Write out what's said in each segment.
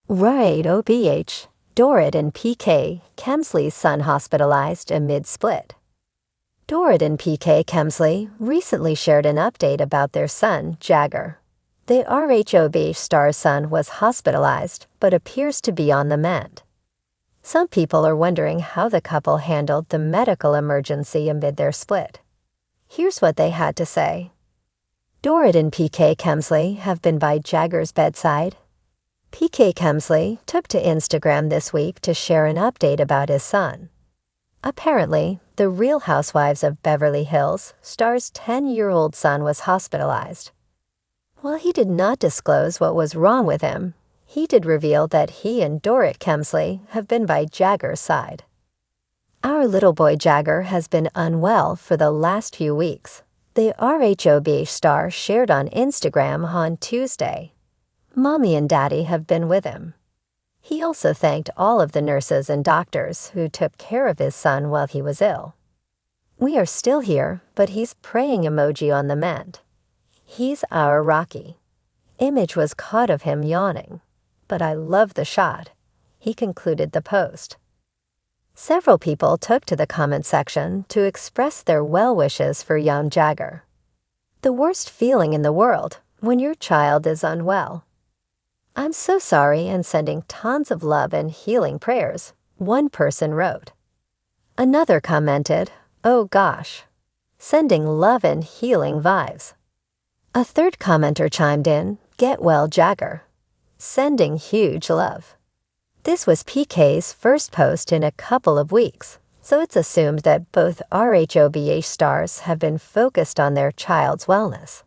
Right, OBH. Dorit and PK, Kemsley's son, hospitalized amid split. Dorit and PK Kemsley recently shared an update about their son, Jagger. The RHOB star's son was hospitalized, but appears to be on the mend. Some people are wondering how the couple handled the medical emergency amid their split. Here's what they had to say. Dorit and PK Kemsley have been by Jagger's bedside. PK Kemsley took to Instagram this week to share an update about his son. Apparently, the Real Housewives of Beverly Hills star's 10-year-old son was hospitalized. While he did not disclose what was wrong with him, he did reveal that he and Dorit Kemsley have been by Jagger's side. Our little boy Jagger has been unwell for the last few weeks, the RHOB star shared on Instagram on Tuesday. Mommy and Daddy have been with him. He also thanked all of the nurses and doctors who took care of his son while he was ill. We are still here, but he's praying emoji on the mend. He's our Rocky. Image was caught of him yawning, but I love the shot, he concluded the post. Several people took to the comment section to express their well wishes for young Jagger. The worst feeling in the world when your child is unwell. I'm so sorry and sending tons of love and healing prayers, one person wrote. Another commented, oh gosh, sending love and healing vibes. A third commenter chimed in, get well Jagger, sending huge love. This was PK's first post in a couple of weeks, so it's assumed that both RHOBH stars have been focused on their child's wellness.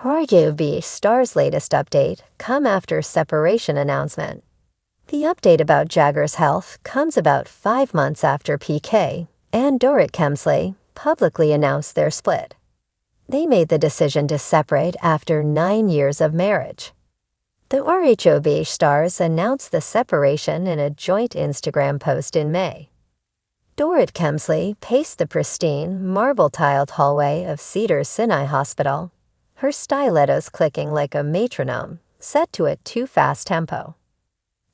RHOBH star's latest update come after separation announcement. The update about Jagger's health comes about 5 months after PK and Dorit Kemsley publicly announced their split. They made the decision to separate after 9 years of marriage. The RHOBH stars announced the separation in a joint Instagram post in May. Dorit Kemsley paced the pristine, marble-tiled hallway of Cedars-Sinai Hospital, her stilettos clicking like a metronome, set to a too-fast tempo.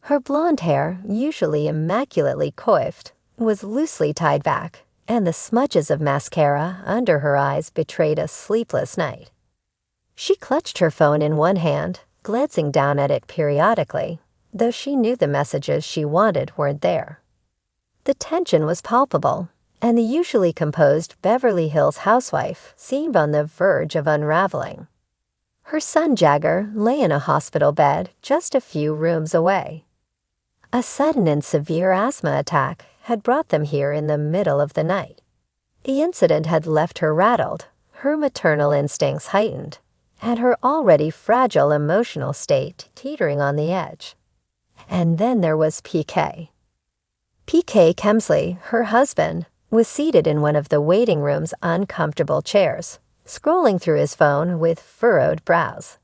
Her blonde hair, usually immaculately coiffed, was loosely tied back, and the smudges of mascara under her eyes betrayed a sleepless night. She clutched her phone in one hand, glancing down at it periodically, though she knew the messages she wanted weren't there. The tension was palpable, and the usually composed Beverly Hills housewife seemed on the verge of unraveling. Her son Jagger lay in a hospital bed just a few rooms away. A sudden and severe asthma attack had brought them here in the middle of the night. The incident had left her rattled, her maternal instincts heightened, and her already fragile emotional state teetering on the edge. And then there was PK. PK Kemsley, her husband, was seated in one of the waiting room's uncomfortable chairs, scrolling through his phone with furrowed brows.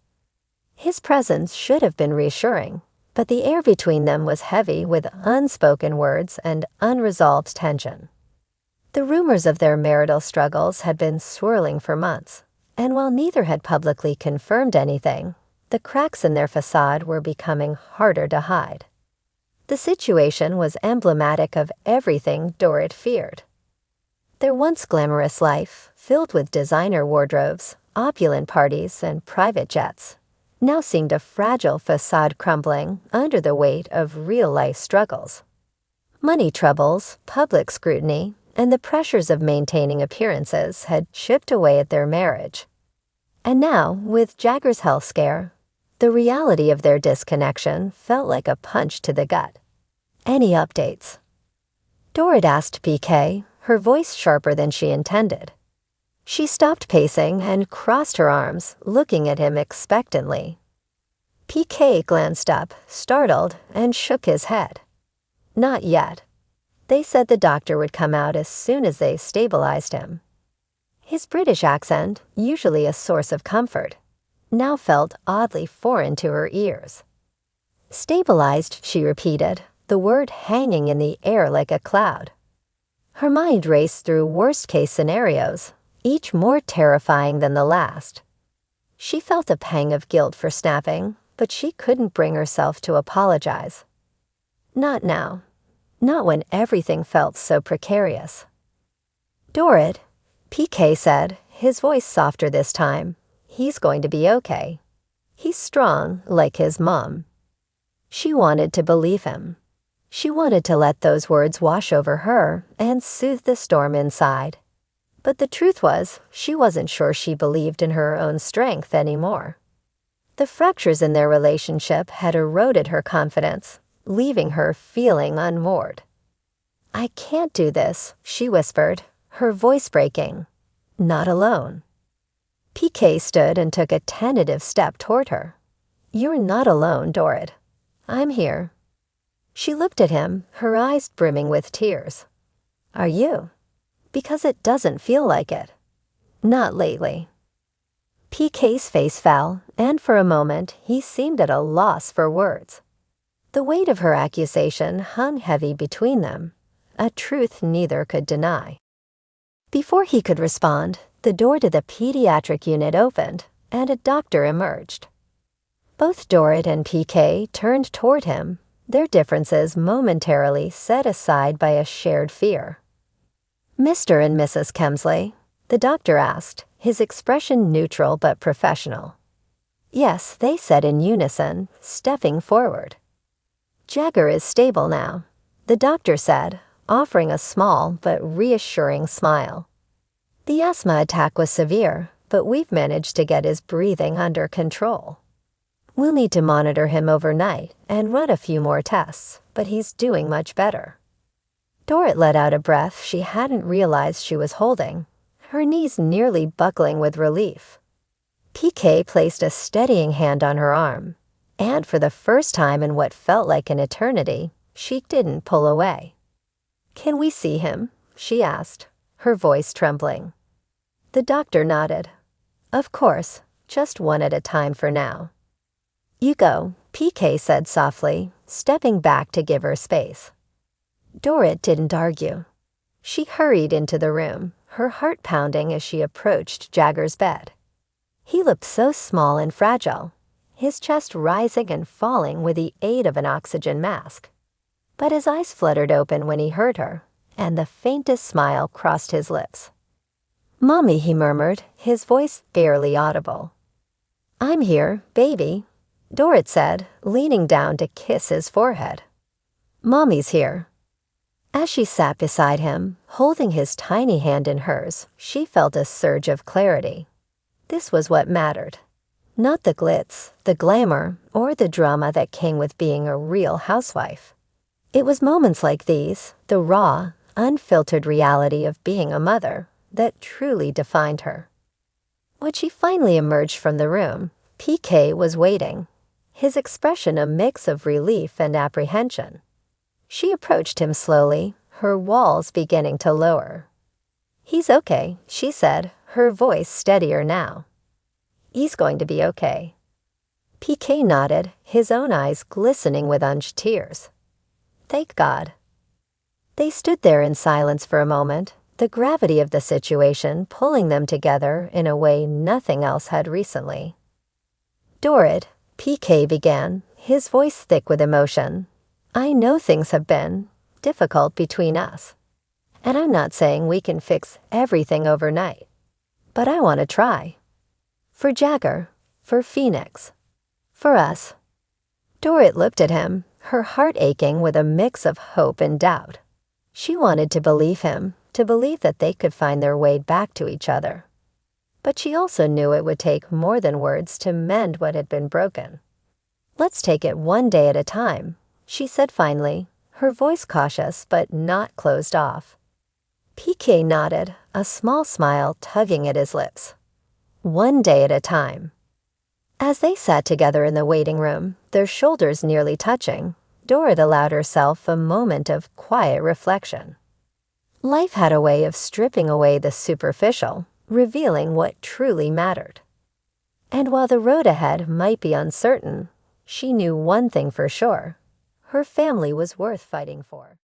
His presence should have been reassuring, but the air between them was heavy with unspoken words and unresolved tension. The rumors of their marital struggles had been swirling for months, and while neither had publicly confirmed anything, the cracks in their facade were becoming harder to hide. The situation was emblematic of everything Dorit feared. Their once glamorous life, filled with designer wardrobes, opulent parties, and private jets, now seemed a fragile facade crumbling under the weight of real-life struggles. Money troubles, public scrutiny, and the pressures of maintaining appearances had chipped away at their marriage. And now, with Jagger's health scare, the reality of their disconnection felt like a punch to the gut. Any updates? Dorit asked PK, her voice sharper than she intended. She stopped pacing and crossed her arms, looking at him expectantly. PK glanced up, startled, and shook his head. Not yet. They said the doctor would come out as soon as they stabilized him. His British accent, usually a source of comfort, now felt oddly foreign to her ears. Stabilized, she repeated, the word hanging in the air like a cloud. Her mind raced through worst-case scenarios, each more terrifying than the last. She felt a pang of guilt for snapping, but she couldn't bring herself to apologize. Not now. Not when everything felt so precarious. "Dorit," PK said, his voice softer this time. "He's going to be okay. He's strong, like his mom." She wanted to believe him. She wanted to let those words wash over her and soothe the storm inside. But the truth was, she wasn't sure she believed in her own strength anymore. The fractures in their relationship had eroded her confidence, leaving her feeling unmoored. "I can't do this," she whispered, her voice breaking. "Not alone." PK stood and took a tentative step toward her. "You're not alone, Dorit. I'm here." She looked at him, her eyes brimming with tears. "Are you? Because it doesn't feel like it. Not lately." PK's face fell, and for a moment he seemed at a loss for words. The weight of her accusation hung heavy between them, a truth neither could deny. Before he could respond, the door to the pediatric unit opened, and a doctor emerged. Both Dorit and PK turned toward him, their differences momentarily set aside by a shared fear. "Mr. and Mrs. Kemsley?" the doctor asked, his expression neutral but professional. "Yes," they said in unison, stepping forward. "Jagger is stable now," the doctor said, offering a small but reassuring smile. "The asthma attack was severe, but we've managed to get his breathing under control. We'll need to monitor him overnight and run a few more tests, but he's doing much better." Dorit let out a breath she hadn't realized she was holding, her knees nearly buckling with relief. PK placed a steadying hand on her arm, and for the first time in what felt like an eternity, she didn't pull away. "Can we see him?" she asked, her voice trembling. The doctor nodded. "Of course, just one at a time for now." "You go," PK said softly, stepping back to give her space. Dorit didn't argue. She hurried into the room, her heart pounding as she approached Jagger's bed. He looked so small and fragile, his chest rising and falling with the aid of an oxygen mask. But his eyes fluttered open when he heard her, and the faintest smile crossed his lips. "Mommy," he murmured, his voice barely audible. "I'm here, baby," Dorit said, leaning down to kiss his forehead. "Mommy's here." As she sat beside him, holding his tiny hand in hers, she felt a surge of clarity. This was what mattered. Not the glitz, the glamour, or the drama that came with being a real housewife. It was moments like these, the raw, unfiltered reality of being a mother, that truly defined her. When she finally emerged from the room, PK was waiting, his expression a mix of relief and apprehension. She approached him slowly, her walls beginning to lower. "He's okay," she said, her voice steadier now. "He's going to be okay." PK nodded, his own eyes glistening with tears. "Thank God." They stood there in silence for a moment, the gravity of the situation pulling them together in a way nothing else had recently. "Dorit," PK began, his voice thick with emotion, "I know things have been difficult between us, and I'm not saying we can fix everything overnight, but I want to try. For Jagger, for Phoenix, for us." Dorit looked at him, her heart aching with a mix of hope and doubt. She wanted to believe him, to believe that they could find their way back to each other. But she also knew it would take more than words to mend what had been broken. "Let's take it one day at a time," she said finally, her voice cautious but not closed off. PK nodded, a small smile tugging at his lips. One day at a time. As they sat together in the waiting room, their shoulders nearly touching, Dorit allowed herself a moment of quiet reflection. Life had a way of stripping away the superficial, revealing what truly mattered. And while the road ahead might be uncertain, she knew one thing for sure: her family was worth fighting for.